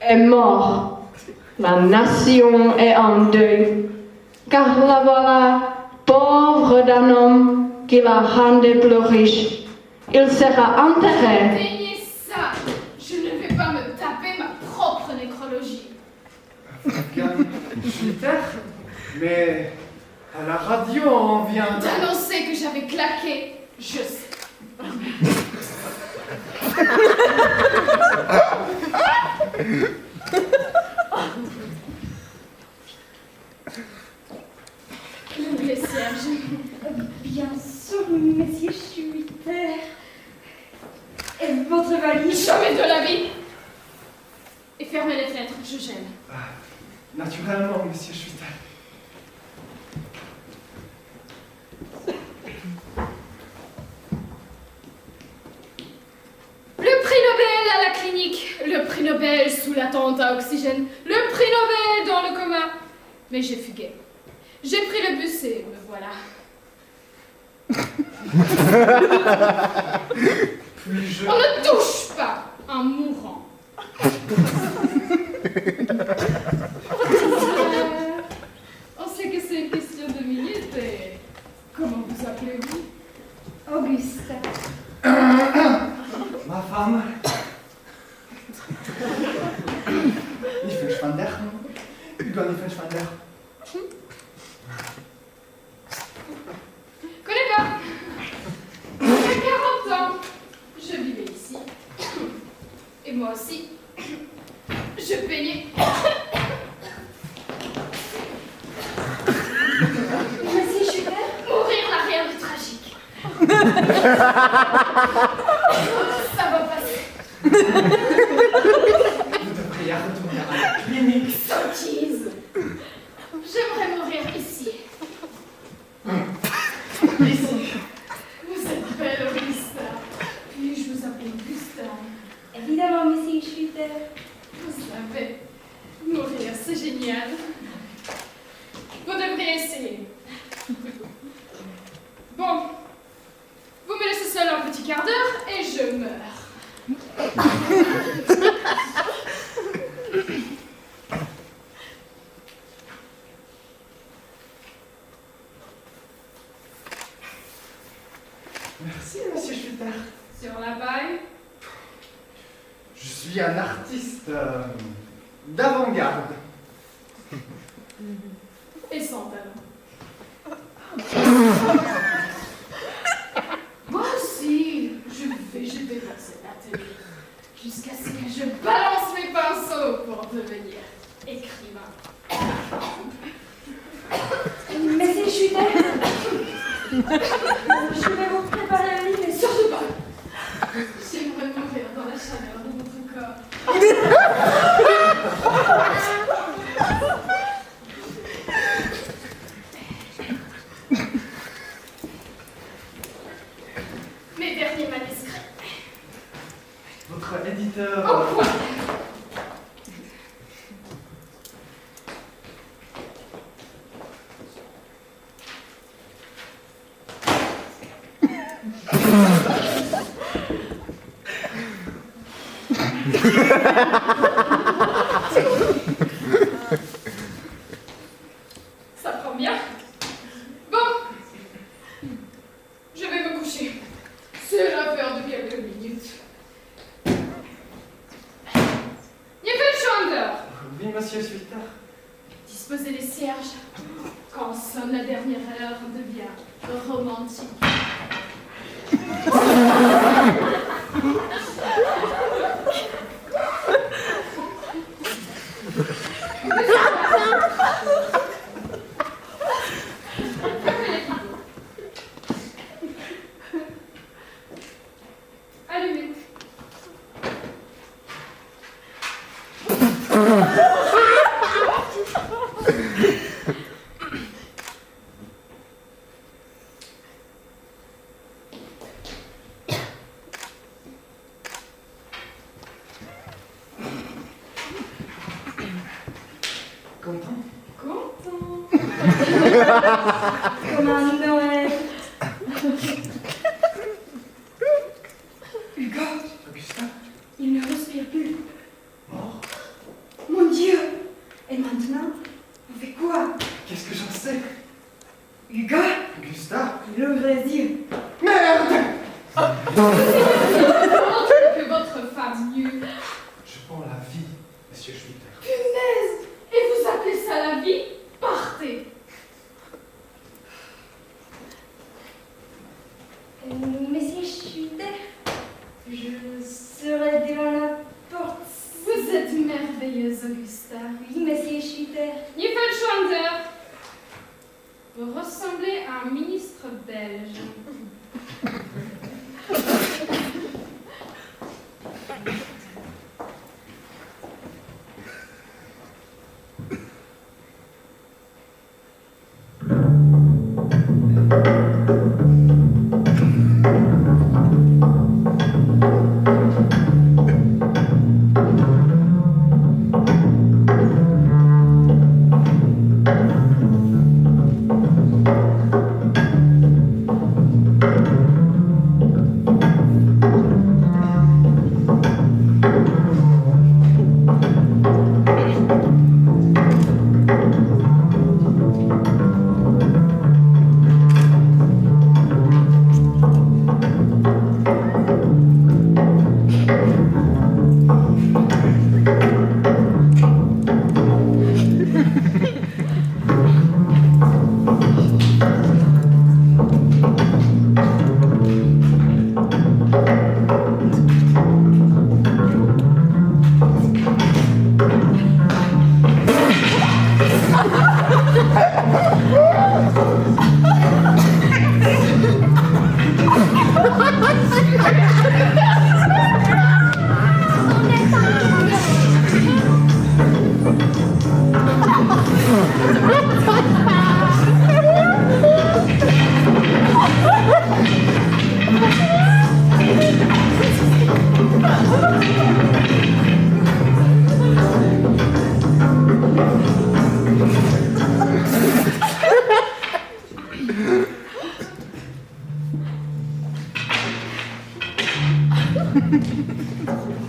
Est mort. La nation est en deuil, car la voilà, pauvre d'un homme qui la rendait plus riche. Il sera enterré. Daignez ça, je ne vais pas me taper ma propre nécrologie. Mais à la radio, on vient d'annoncer que j'avais claqué, je sais. Le Serge. Bien sûr, monsieur Schwitter. Et votre valise? Jamais de la vie. Et fermez les fenêtres, je gêne. Naturellement, monsieur Schwitter. Le prix Nobel à la clinique, le prix Nobel sous la tente à oxygène, le prix Nobel dans le coma. Mais j'ai fugué. J'ai pris le bus et me voilà. On ne touche pas un mourant. On sait que c'est une question de minutes et... Comment vous appelez-vous? Auguste. Ma femme. Niefenschwander. Hugo Niefenschwander. Connais pas. J'ai 40 ans. Je vivais ici. Et moi aussi. Je peignais. Monsieur Schubert? Mourir n'a rien de tragique. Ça va passer. Vous devriez retourner à la clinique. Sottise. J'aimerais mourir ici. Ici. Vous êtes belle, Augusta. Puis-je vous appeler Augusta? Évidemment, monsieur Schwitter. Vous savez, mourir, c'est génial. Vous devriez essayer. Bon, vous me laissez seule un petit quart d'heure et je meurs. Merci, monsieur Schwitter. Sur la paille. Je suis un artiste d'avant-garde. Et sans talent. Moi aussi, je vais jeter dans cet atelier jusqu'à ce que je balance mes pinceaux pour devenir écrivain. Monsieur Schwitter? Je vais vous préparer un lit, mais surtout pas. J'aimerais j'aimerais mourir dans la chaleur de votre corps. Mes derniers manuscrits. Votre éditeur... Au point. Ça prend bien. Bon, je vais me coucher. C'est l'affaire de quelques minutes. Niefelschwander, Oui, monsieur Schwitter. disposez les cierges. Quand sonne la dernière heure, devient romantique. Allumez. Content? Content. Comme un Noël. Hugo, Augustin? il ne respire plus. Mort? Mon Dieu. Et maintenant, on fait quoi? Qu'est-ce que j'en sais? Hugo, Augustin? il ouvre les yeux. Merde! Que votre femme nue. Je prends la vie, monsieur Schwitter. Punaise! Et vous appelez ça la vie? Partez! Monsieur Schwitter, je serai devant la porte. Vous êtes merveilleuse, Augusta. Oui, monsieur Schwitter. Niefelschwander, vous ressemblez à un ministre belge.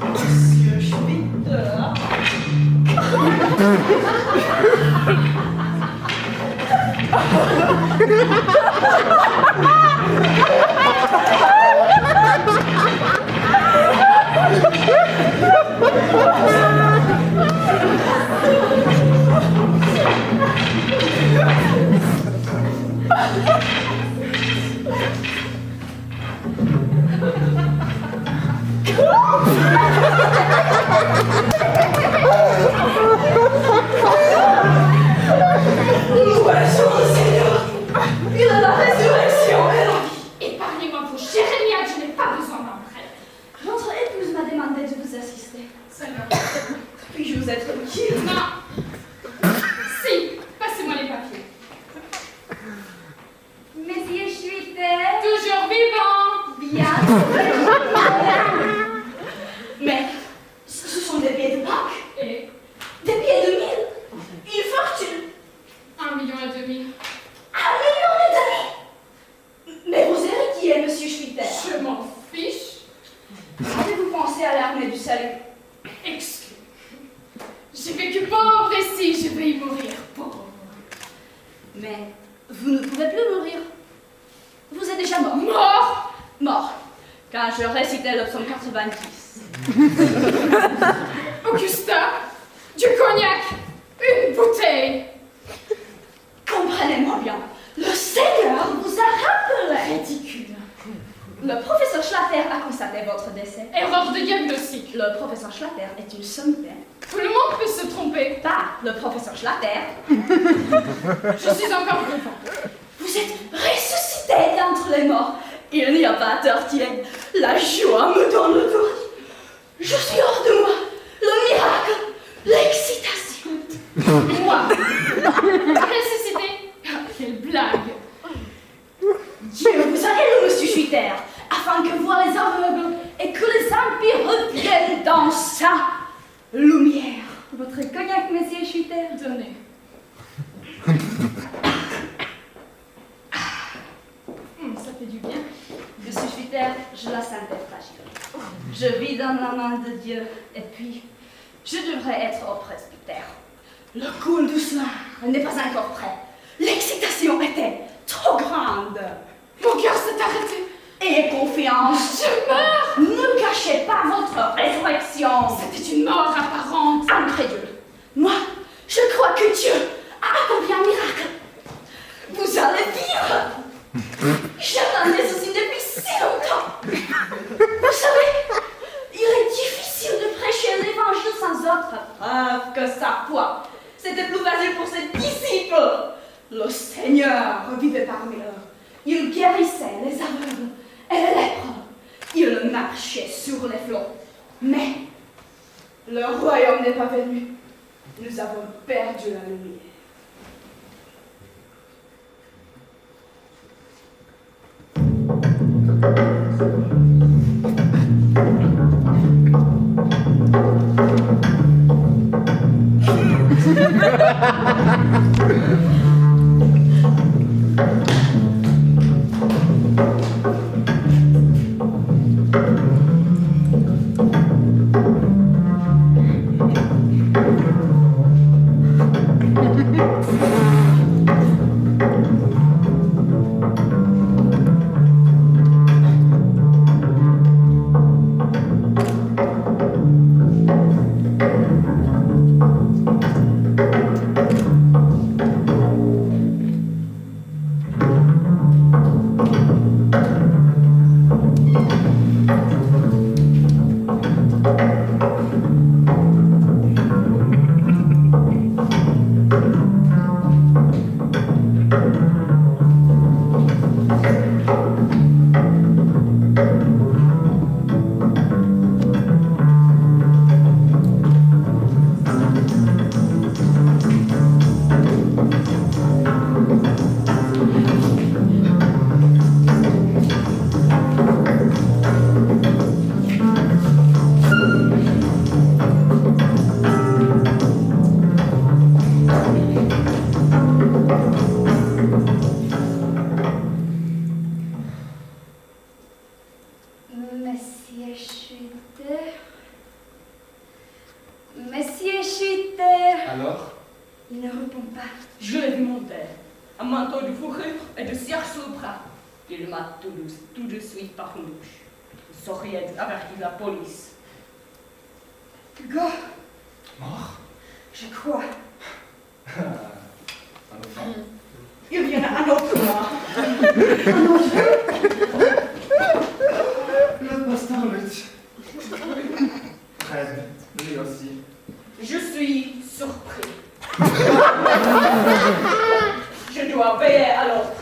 Monsieur Schwitter. Nous voici le Seigneur. Il a la résurrection et la vie. Épargnez-moi vos jérémiades, je n'ai pas besoin d'un prêtre. Votre demandé de vous assister. Seigneur. Puis-je vous être utile? Non. Si, passez-moi les papiers. Monsieur Schwitter. Toujours vivant. Bien. Mais ce sont des billets de banque. Et Des billets de 1000. Une fortune. 1,5 million. 1,5 million. Mais vous héritiez, monsieur Schwitter. Je m'en fiche. Avez-vous pensé à l'armée du salut? Exclu. J'ai vécu pauvre ici, je vais y mourir pauvre. Mais vous ne pouvez plus mourir. Vous êtes déjà mort. Mort. Mort. Quand je récitais le psaume 90. Augusta, du cognac, une bouteille. Comprenez-moi bien. Le Seigneur vous a rappelé. Ridicule. Le professeur Schlatter a constaté votre décès. Erreur de diagnostic. Le professeur Schlatter est une sommité. Tout le monde peut se tromper. Pas le professeur Schlatter. Je suis encore vivant. Vous êtes ressuscité d'entre les morts. Il n'y a pas à tortiller. La joie me donne le tournis. Je suis hors de moi. Le miracle, l'excitation. Moi, ressuscité. Quelle blague. Dieu vous a élu, monsieur Schwitter, afin que voient les aveugles et que les impies reviennent dans sa lumière. Votre cognac, monsieur Schwitter? Donnez. Ça fait du bien. Monsieur Schwitter, je la sentais fragile. Je vis dans la main de Dieu, et puis je devrais être au presbytère. Le coup du soir n'est pas encore prêt. L'excitation était trop grande. Mon cœur s'est arrêté. Ayez confiance. Je meurs. Ne cachez pas votre résurrection. C'était une mort apparente. Incrédule. Moi, je crois que Dieu a accompli un miracle. Vous allez dire. J'attendais ceci depuis si longtemps. Vous savez, il est difficile de prêcher l'évangile sans autre preuve que sa foi. C'était plus facile pour ses disciples. Le Seigneur vivait parmi eux. Il guérissait les aveugles et les lépreux. Il marchait sur les flots. Mais le royaume n'est pas venu. Nous avons perdu la lumière. Monsieur Schwitter. Alors? Il ne répond pas. Je l'ai vu monter, un manteau de fourrure et de cire sous le bras. Il m'a tout de suite parcouru. Il saurait avertir la police. Hugo, Mort? je crois. Un enfant? Il y en a un autre là. Le pasteur Lutz. Fred, lui aussi. Je suis surpris. Je dois payer à l'autre.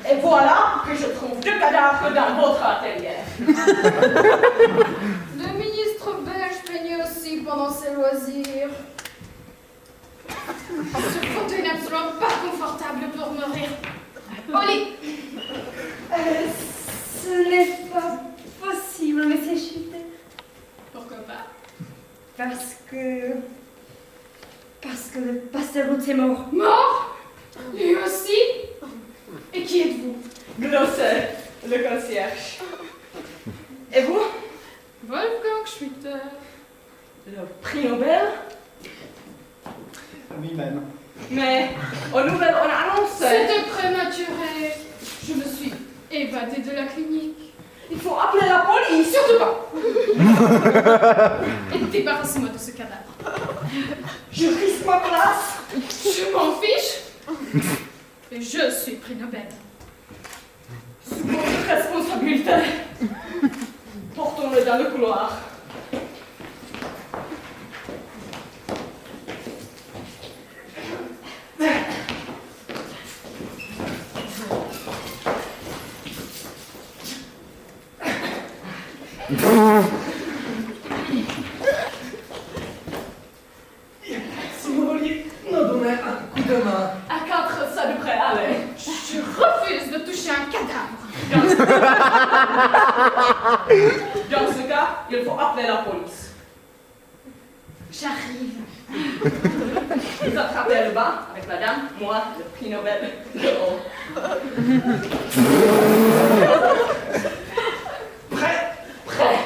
Et voilà que je trouve deux cadavres dans votre atelier. Le ministre loisir. Ce fauteuil n'est absolument pas confortable pour mourir. Oli, Ce n'est pas possible, monsieur Schutter. pourquoi pas? Parce que le pasteur Roux est mort. Mort? Lui aussi? Et qui êtes-vous? Glosser, le concierge. Et vous? Wolfgang Schwitter. Le prix Nobel? Lui-même. Mais aux nouvelles, on annonce. C'était prématuré. Je me suis évadée de la clinique. Il faut appeler la police. Surtout pas. Et débarrassez-moi de ce cadavre. Je risque ma place. Je m'en fiche. Et je suis prix Nobel. Sous votre responsabilité. Portons-le dans le couloir. Si vous vouliez nous donner un coup de main. À 4, ça devrait aller. Je refuse de toucher un cadavre. Dans ce cas, il faut appeler la police. J'arrive. Vous attrapez le bas avec la dame, moi, le prix Nobel, le haut. Prêt? Prêt.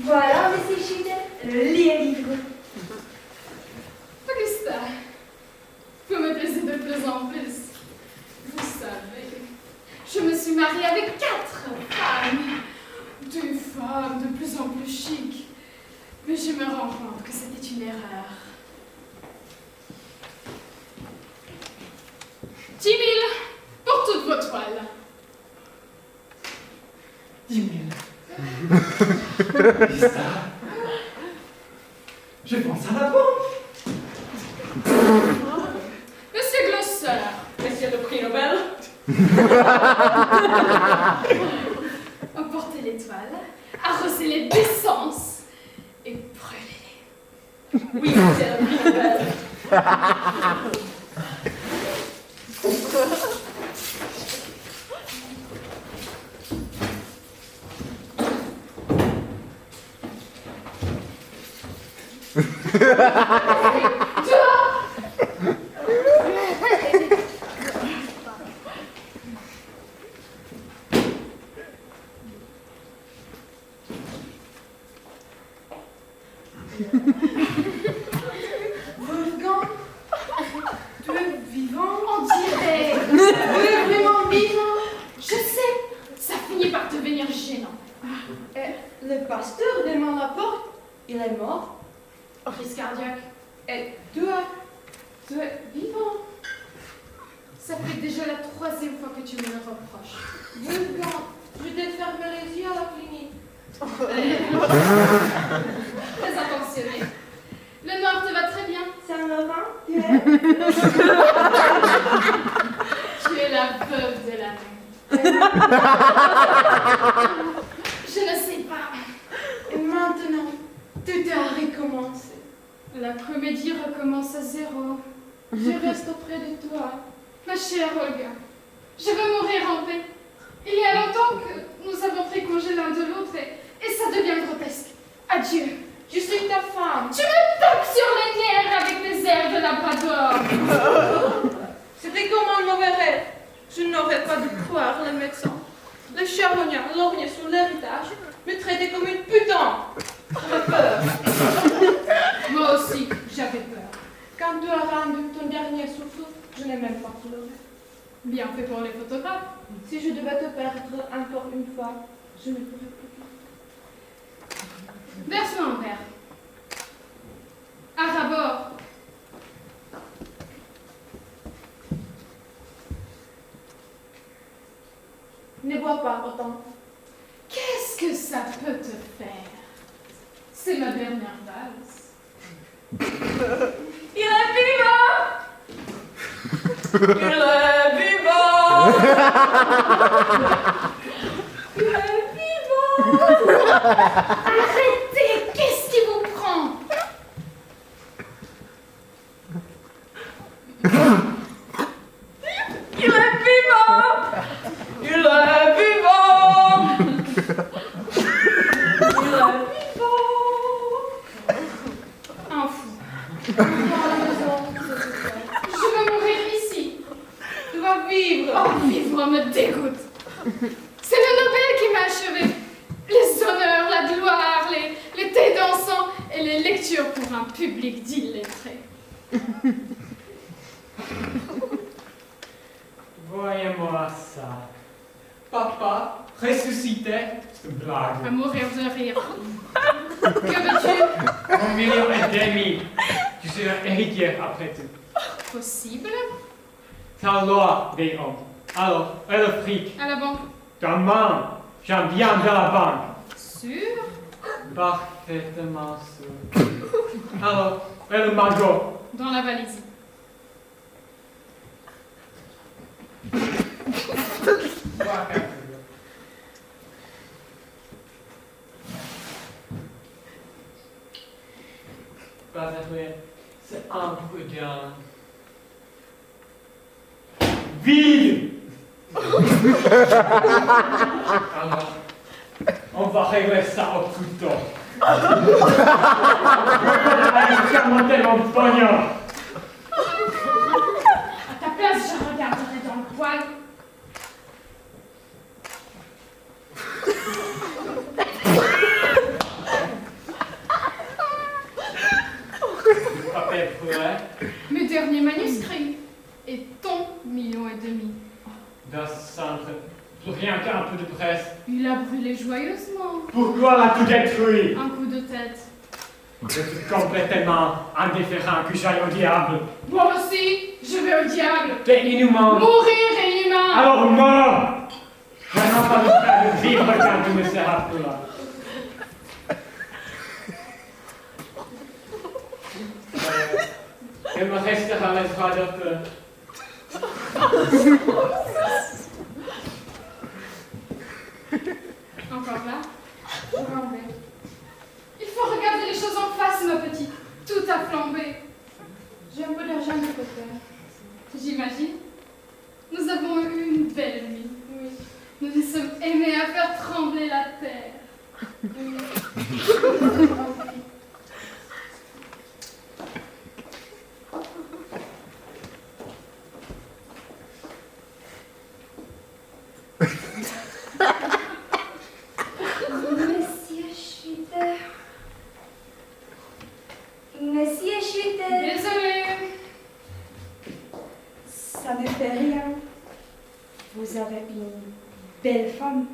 Voilà, monsieur Schutter, le lit est libre. Augusta, vous me plaisez de plus en plus. Vous savez, je me suis mariée avec 4 femmes. 2 femmes de plus en plus chic. Mais je me rends compte que c'était une erreur. 10 000 pour toutes vos toiles. 10 000. Lisa, je pense à la banque. Monsieur Glosser, Monsieur le prix Nobel, emportez les toiles, arrosez-les d'essence et brûlez-les. oui, monsieur le prix Nobel. Wolfgang, tu es vivant? On dirait. Tu es vraiment vivant? Je sais, ça finit par devenir gênant. Le pasteur demande la porte. Il est mort. Crise cardiaque. Et tu es vivant. Ça fait déjà la 3e fois que tu me le reproches. Wolfgang, je t'ai fermé les yeux à la clinique. Très attentionné. Le noir te va très bien. Saint-Laurent, tu es? Tu es la veuve de l'année. Je ne sais pas. Et maintenant, tout a recommencé. La comédie recommence à 0. Je reste auprès de toi. Ma chère Olga, je veux mourir en paix. Il y a longtemps que nous avons pris congé l'un de l'autre et ça devient grotesque. Adieu. Je suis ta femme. Tu me tapes sur les nerfs avec tes airs de labrador. C'était comme un mauvais rêve. Je n'aurais pas dû croire les médecins. Les charognards lorgnés sur l'héritage me traitaient comme une putain. J'avais peur. Moi aussi, j'avais peur. Quand tu as rendu ton dernier souffle, je n'ai même pas pleuré. Bien fait pour les photographes. Si je devais te perdre encore une fois, je ne pourrais plus. Verse-moi un verre. À rabord. Ne bois pas autant. Qu'est-ce que ça peut te faire? C'est ma dernière valse. Il est vivant! Il est vivant! Il est vivant! Arrêtez! Qu'est-ce qui vous prend? Il est vivant! Il est vivant! Il est vivant! Un fou. Dans la maison, je vais mourir ici. Tu vas vivre! Oh, vivre me dégoûte. C'est le Nobel qui m'a achevé. Les honneurs, la gloire, les thés dansants et les lectures pour un public d'illettrés. Voyez-moi ça. Papa, ressuscité, c'est une blague. À mourir de rire. Que veux-tu? 1,5 million. Tu seras héritier après tout. Possible. Ta loi des hommes. Alors, et le fric? À la banque. Ta main, j'en viens de la banque. Sûr? Parfaitement sûr. Alors, et le magot? Dans la valise. Pas vrai, c'est imprudent. Vide! Alors, on va régler ça au couteau. Allez, tiens, montez mon pognon. À ta place, je regarderai dans le poil. Papier brûlé, Mes derniers manuscrits. Et ton 1,5 million. dans ce centre, plus rien qu'un peu de presse. Il a brûlé joyeusement. Pourquoi l'a tout détruit? Un coup de tête. Je suis complètement indifférent que j'aille au diable. Moi aussi, je vais au diable. T'es inhumain. Mourir est inhumain. Alors meurs! Je n'ai pas le temps de vivre quand tu ne seras plus là. Il me restera les droits d'auteur. Encore là? Encore belle. Il faut regarder les choses en face, ma petite. Tout a flambé. J'ai un peu d'argent de côté. J'imagine. Nous avons eu une belle nuit. Oui. Nous nous sommes aimés à faire trembler la terre. Oui. Monsieur Schwitter. Monsieur Schwitter. Désolée. Ça ne fait rien. Vous avez une belle femme.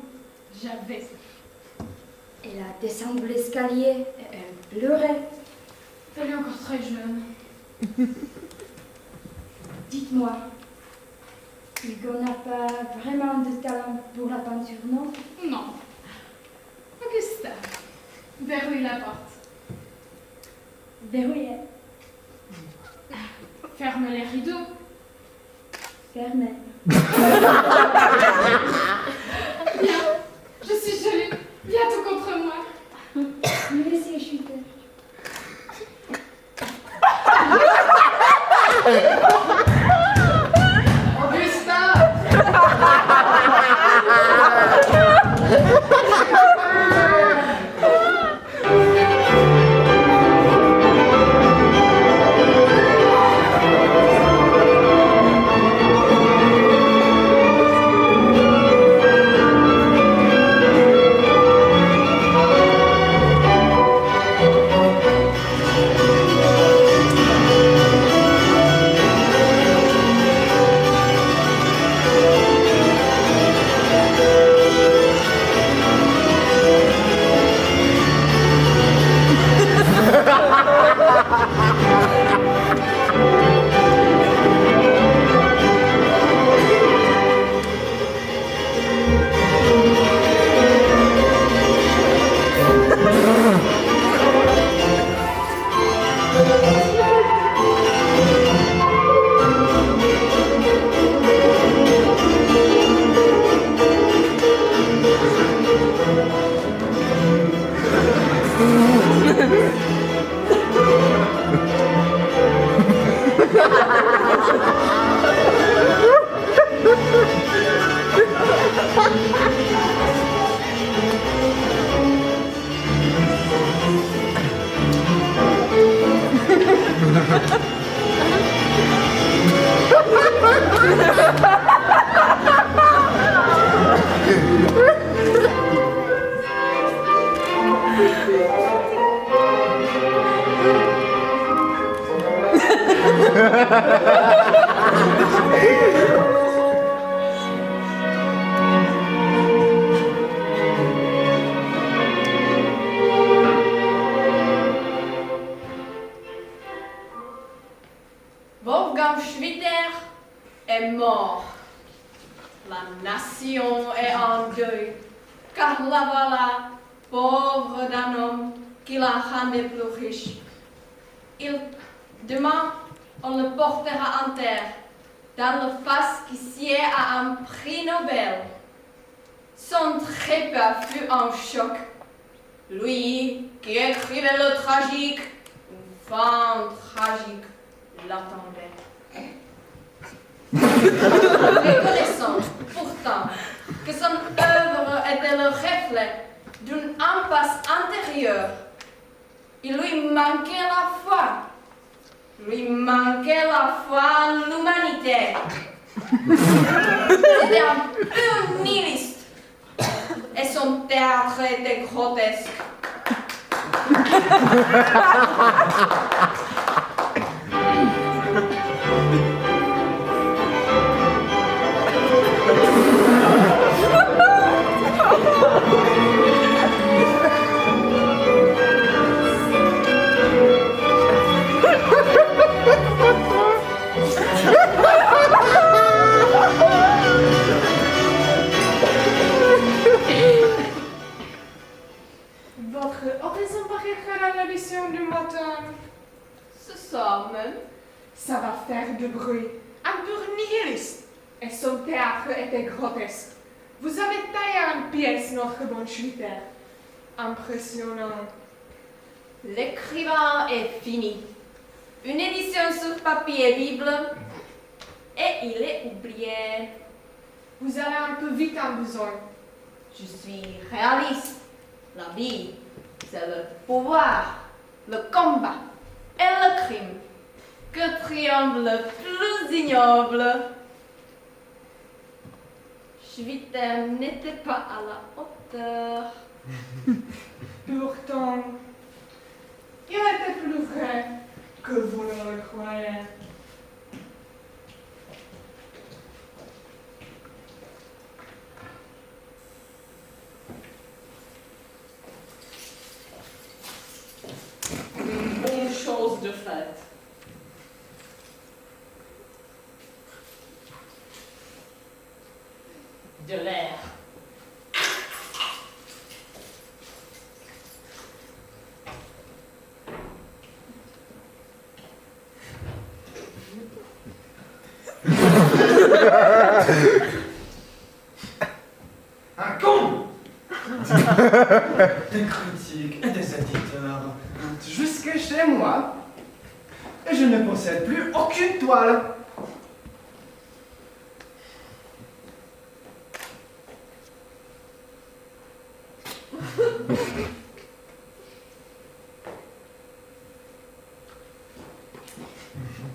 J'avais. Elle a descendu l'escalier et elle pleurait. Elle est encore très jeune. Dites-moi, Hugo n'a pas vraiment de talent pour la peinture, non? Non. Augustin. Verrouille la porte. Verrouillé, Ferme les rideaux. fermé. Bien. Je suis jolie. Viens tout contre moi. Monsieur Schwitter. Wolfgang Schwitter est mort. La nation est en deuil, car la voilà, pauvre d'un homme qui la rendait plus riche. Demain, on le portera en terre, dans le fasciculier à un prix Nobel. Son trépas fut un choc. Lui, qui écrivait le tragique, une fin tragique l'attendait. Reconnaissant pourtant que son œuvre était le reflet d'une impasse intérieure, il lui manquait la foi. Lui manquait la foi en l'humanité. C'était un pur nihiliste. Et son théâtre était grotesque. Votre oraison paraîtra à l'émission du matin. Ce soir même, Ça va faire du bruit. Un pur nihiliste. Et son théâtre était grotesque. Vous avez taillé une pièce, notre bon Schwitter. Impressionnant. l'écrivain est fini. Une édition sur papier Bible, et il est oublié. Vous allez un peu vite en besoin. Je suis réaliste. La vie, c'est le pouvoir, le combat et le crime. Que triomphe le plus ignoble. Schwitter n'était pas à la hauteur. Pourtant, il était plus vrai que vous ne le croyez. Une bonne chose de faite. De l'air. Un con. Des critiques et des éditeurs montent jusque chez moi. Et je ne possède plus aucune toile.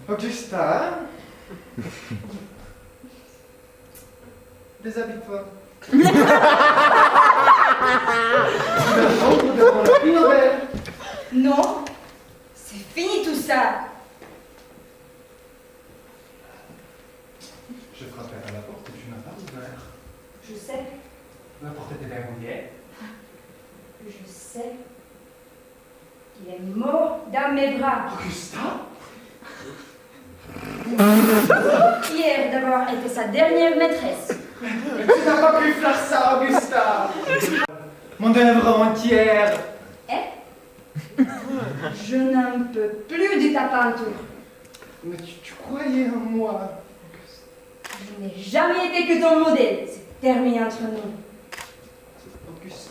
Augusta, déshabille-toi. Tu vas rendre devant le prix Nobel. Non, c'est fini tout ça. Je frappais à la porte et tu n'as pas ouvert. Je sais, La porte était verrouillée. je sais. Il est mort dans mes bras. Augusta? Hier d'avoir été sa dernière maîtresse. Mais tu n'as pas pu faire ça, Augusta! Mon œuvre entière! Je n'en peux plus de ta peinture. Mais tu croyais en moi, Augusta. Je n'ai jamais été que ton modèle. C'est terminé entre nous. Augusta.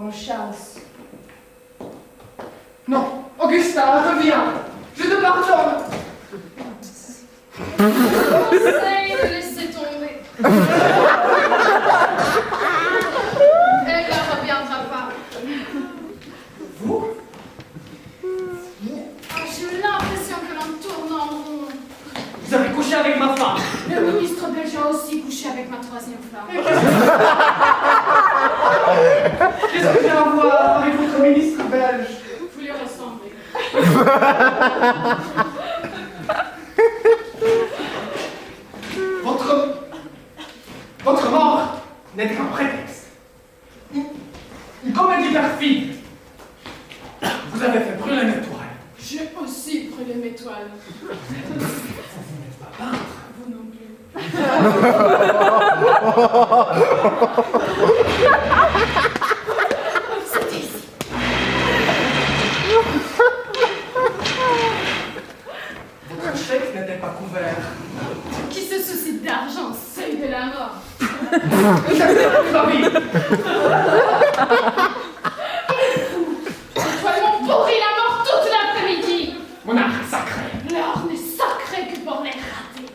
Bonne chance. Non, Augustin, reviens. Je te pardonne. Conseil de laisser tomber. Elle ne reviendra pas. Vous? Ah, j'ai eu l'impression que l'on tourne en rond. Vous avez couché avec ma femme. Le ministre belge a aussi couché avec ma troisième femme. Qu'est-ce que j'ai à voir avec votre ministre belge? Vous lui ressemblez. Votre mort n'était qu'un prétexte. Une comédie perfide. Vous avez fait brûler mes toiles. J'ai aussi brûlé mes toiles. Vous n'êtes pas peintre. Vous non plus. C'était ici. Votre chèque n'était pas couvert. Qui se soucie d'argent, seuil de la mort. Vous avez toute la vie. Les toiles m'ont pourri la mort toute l'après-midi. Mon art est sacré. L'or n'est sacré que pour les ratés.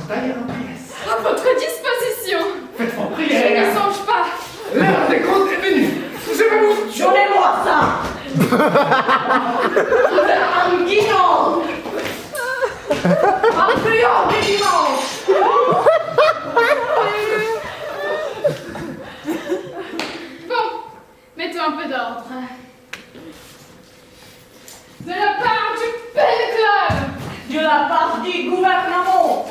D'ailleurs, en pièce. À votre disposition. Faites vos Je prières. n'y songe pas. L'heure des comptes est venue. Vous aimez vous. Donnez-moi ça. Vous êtes un guidon. Un fluent du dimanche. Bon, mettons un peu d'ordre. De la part du Pen Club, De la part du gouvernement.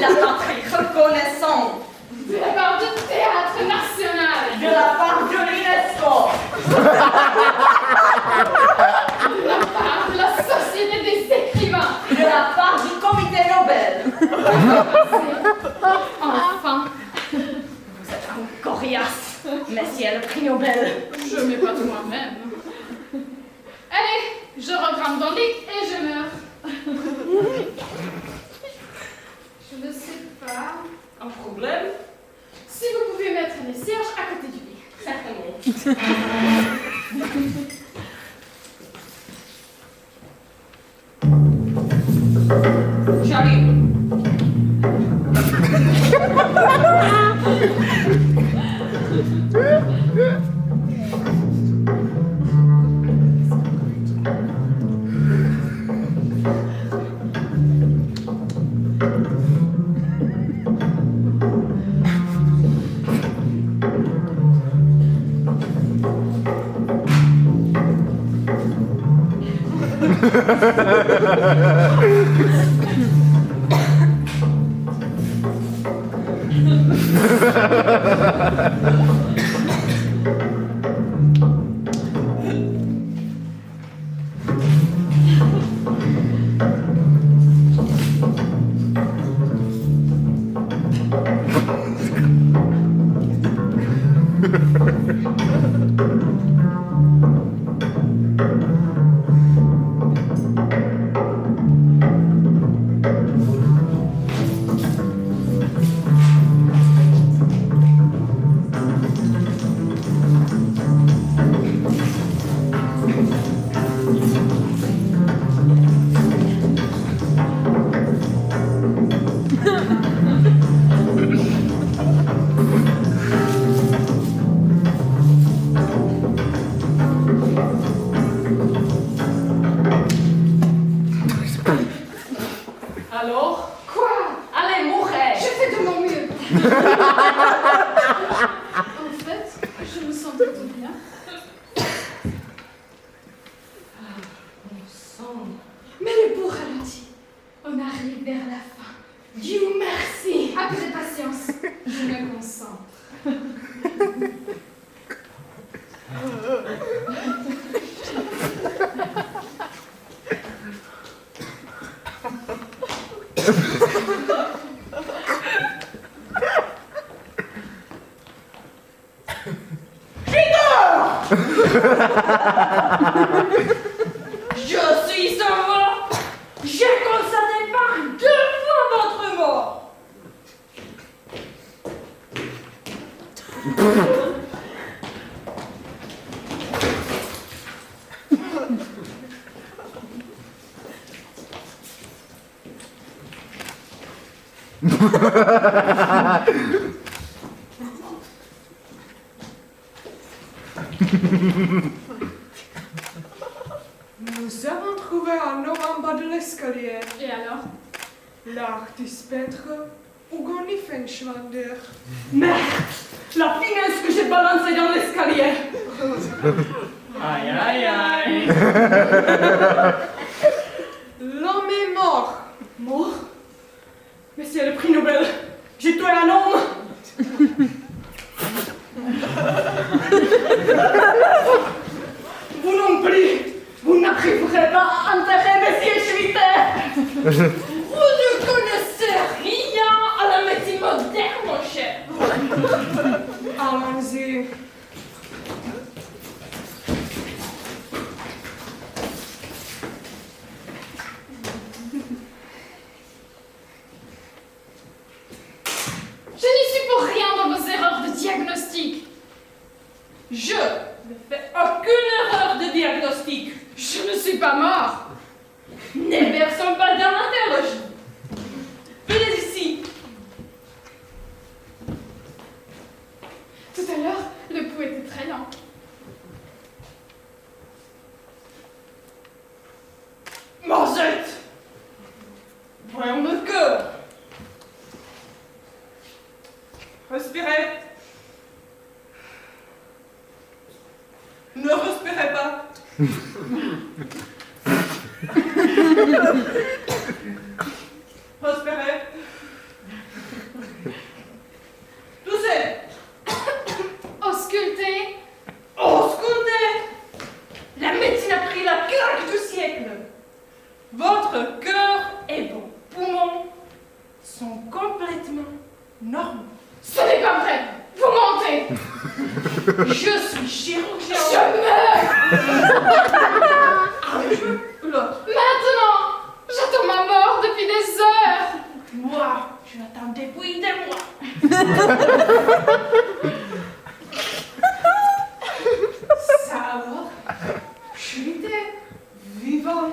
La patrie reconnaissante. de la part du Théâtre National, De la part de l'UNESCO. de la part de la Société des écrivains. De la part du comité Nobel. Enfin, Vous êtes un coriace, messieurs le prix Nobel. je m'épate moi-même. Allez, je regrimpe dans le lit et je meurs. Je ne sais pas Un problème? si vous pouvez mettre les cierges à côté du lit. Certainement. J'arrive. Alors? Quoi? Allez, mourir! Je fais de mon mieux. En fait, je me sens plutôt bien. Mais le beau ralenti. On arrive vers la fin. Dieu merci. Un peu de patience. Je me concentre. Je suis sauvé! J'ai Nous avons trouvé un homme en bas de l'escalier. Et alors? L'artiste peintre Hugo Niffenschwander. Merde! La finesse que j'ai balancée dans l'escalier! Aïe, aïe, aïe. L'homme est mort. Mort? Mais c'est le prix Nobel! J'ai tué un homme! Vous non plus! Vous n'arriverez pas à enterrer Monsieur Schwitter! Vous ne connaissez rien à la médecine moderne, mon cher! Allons-y. Je n'y suis pour rien dans vos erreurs de diagnostic. Je ne fais aucune erreur de diagnostic! Je ne suis pas mort. Ne versons pas dans l'interroge! Venez ici! Tout à l'heure, le pouls était très lent. Mangette! Voyons le cœur! Respirez! Ne respirez pas! Respirez! Toussez! Auscultez. Auscultez! La médecine a pris la claque du siècle! Votre cœur et vos poumons sont complètement normaux. Ce n'est pas vrai. Vous mentez. Je suis chirurgien. Je meurs. L'autre. Maintenant. J'attends ma mort depuis des heures. Moi, je l'attends depuis des mois. Ça alors? Schwitter, vivant.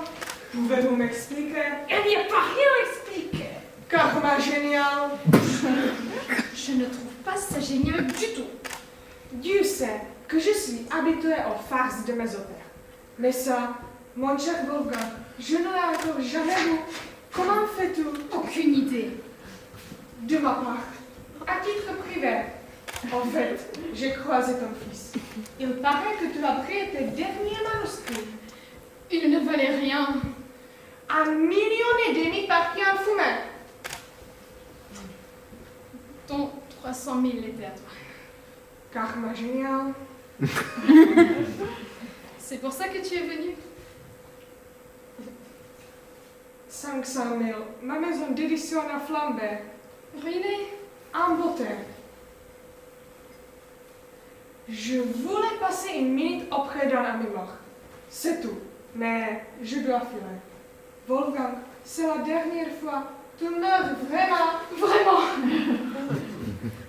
Pouvez-vous m'expliquer? Il n'y a pas rien à expliquer. Karma génial. Je ne trouve pas ça génial du tout. Dieu sait que je suis habituée aux farces de mes opères. Mais ça, mon cher Wolfgang, je ne l'ai encore jamais vu. Comment fais-tu? Aucune idée. De ma part, à titre privé. En fait, j'ai croisé ton fils. Il paraît que tu as pris tes derniers manuscrits. Il ne valait rien. 1,5 million parties en fumée. Dont 300 000 étaient à toi. Karma génial. C'est pour ça que tu es venu. 500 000. Ma maison d'édition a flambé. Ruiné. En beauté. Je voulais passer une minute auprès d'un ami mort. C'est tout. Mais je dois filer. Wolfgang, c'est la dernière fois. Tu meurs vraiment. Vraiment.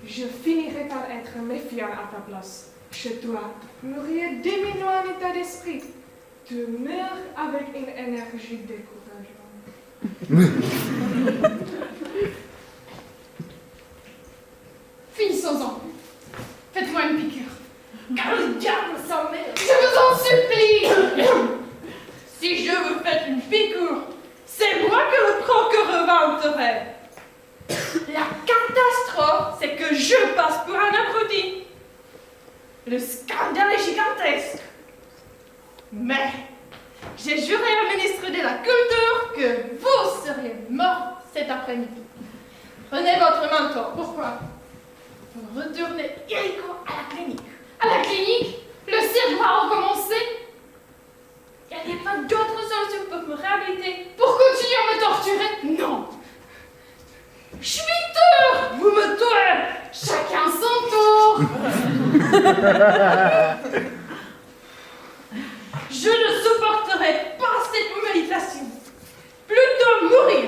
Je finirai par être méfiant à ta place. Chez toi, mourir diminué en état d'esprit. Tu meurs avec une énergie décourageante. Finissons-en. Faites-moi une piqûre. Car le diable s'en mêle. Je vous en supplie. Si je vous fais une piqûre, c'est moi que le procureur va enterrer. La catastrophe, c'est que je passe pour un abruti. Le scandale est gigantesque. Mais j'ai juré au ministre de la Culture que vous seriez mort cet après-midi. Prenez votre manteau. Pourquoi? Pour retourner illico à la clinique. À la clinique? Le cirque va recommencer? Il n'y a pas d'autre solution pour me réhabiliter. Pour continuer à me torturer? Non. Schwitter, vous me tuez. Chacun son tour. Je ne supporterai pas cette humiliation. Plutôt mourir.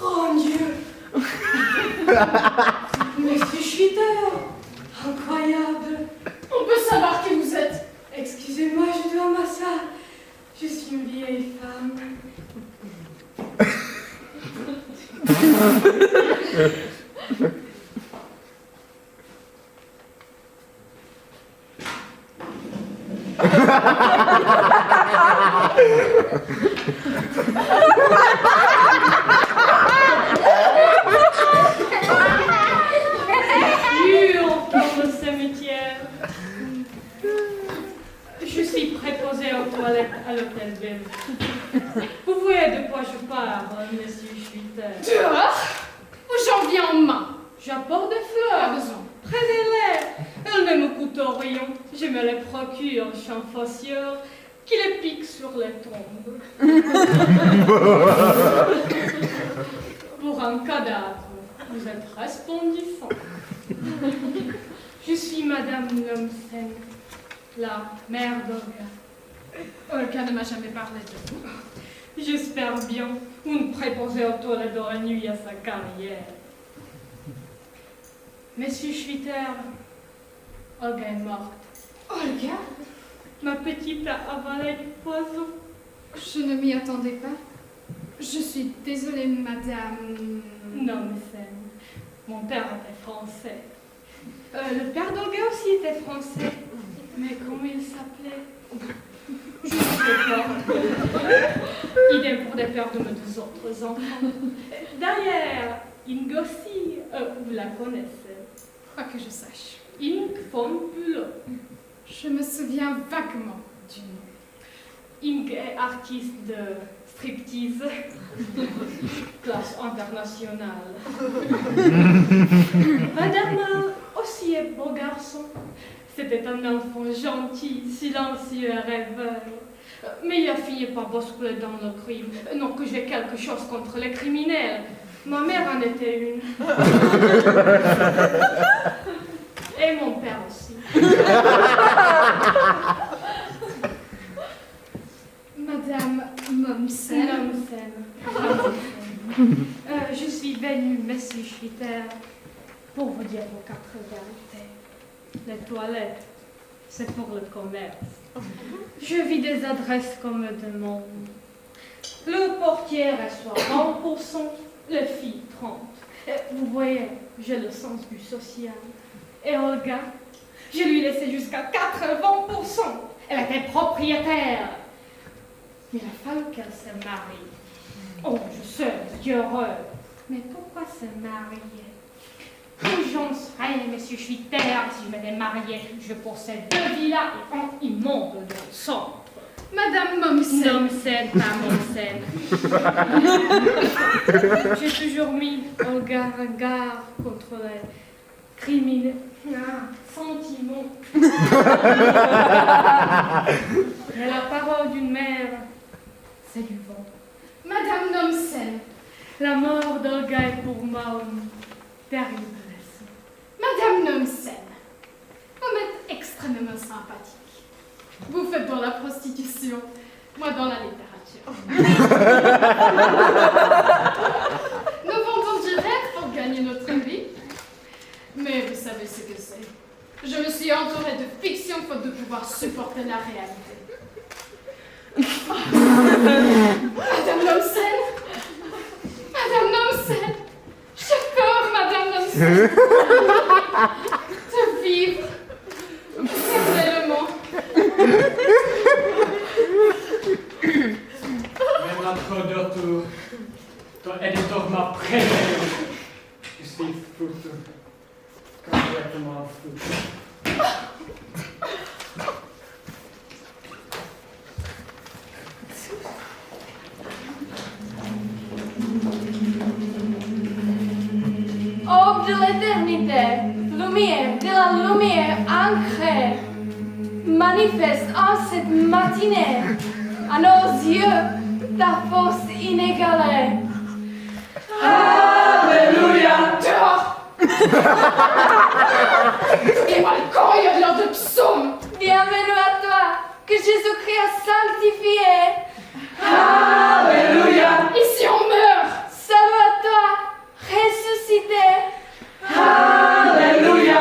Grand Dieu! Monsieur Schwitter! Incroyable! On peut savoir qui vous êtes. Excusez-moi, je dois ma salle. Je suis une vieille femme. Dans le cimetière. Je suis préposée aux toilettes à l'hôtel Belle. Vous voyez de quoi je parle, monsieur Schwitter. Dehors ou j'en viens en main? J'apporte des Pas fleurs. besoin. Prenez-les. Elles ne me coûtent rien. Je me les procure chez un fossieur qui les pique sur les tombes. Pour un cadavre, vous êtes resplendissant. Je suis Madame Lumsen, la mère d'Olga. Olga ne m'a jamais parlé de vous. J'espère bien une préposée aux toilettes de la nuit à sa carrière. Monsieur Schwitter, Olga est morte. Olga? Ma petite a avalé du poison. Je ne m'y attendais pas. Je suis désolée, madame. Lumsen. Mon père était français. Le père d'Olga aussi était français. Mais comment il s'appelait? Je ne sais pas. Idem pour des pères de mes deux autres enfants. D'ailleurs, Ingossi, vous la connaissez. Pas que je sache. Ing von Bülow. Je me souviens vaguement du nom. Ing est artiste de striptease, classe internationale. Madame aussi est beau garçon. C'était un enfant gentil, silencieux et rêveur. Mais il a fini par basculer dans le crime. Non que j'ai quelque chose contre les criminels. Ma mère en était une. Et mon père aussi. Madame Momsen. Je suis venue, monsieur Schwitter, pour vous dire vos quatre vérités. Les toilettes, c'est pour le commerce. Je vis des adresses qu'on me demande. Le portier reçoit 20%, les filles 30%. Vous voyez, j'ai le sens du social. Et Olga, je lui laissais jusqu'à 80%. Elle était propriétaire. Mais il a fallu qu'elle se marie. Oh, je sais, Dieu heureux. Mais pourquoi se marier? Où j'en serais, monsieur Schwitter, si je m'étais mariée? Je possède 2 villas et un immeuble dans le centre. Madame Momsen. Momsen, pas Momsen. J'ai toujours mis Olga en garde contre les criminels. Sentiments. Mais la parole d'une mère, c'est du vent. Madame Momsen. La mort d'Olga est pour moi une terrible leçon. Madame Momsen. Vous m'êtes extrêmement sympathique. Vous faites dans la prostitution, moi dans la littérature. Nous vendons du rêve pour gagner notre vie. Mais vous savez ce que c'est. Je me suis entourée de fiction faute de pouvoir supporter la réalité. Madame Momsen. Madame Momsen. J'ai peur, Madame Momsen. De vivre. Éternellement. Mais notre de retour, ton éditeur m'a prévenu. Je suis foutu. Complètement foutu. Aube de l'éternité, lumière lumière, de la lumière ancrée, manifeste en cette matinée à nos yeux ta force inégalée. Alléluia! Dehors! Et balcons, il y a de l'heure de psaume! Bienvenue à toi, que Jésus-Christ a sanctifié. Alléluia! Ici on meurt! Salut à toi, ressuscité. Alléluia!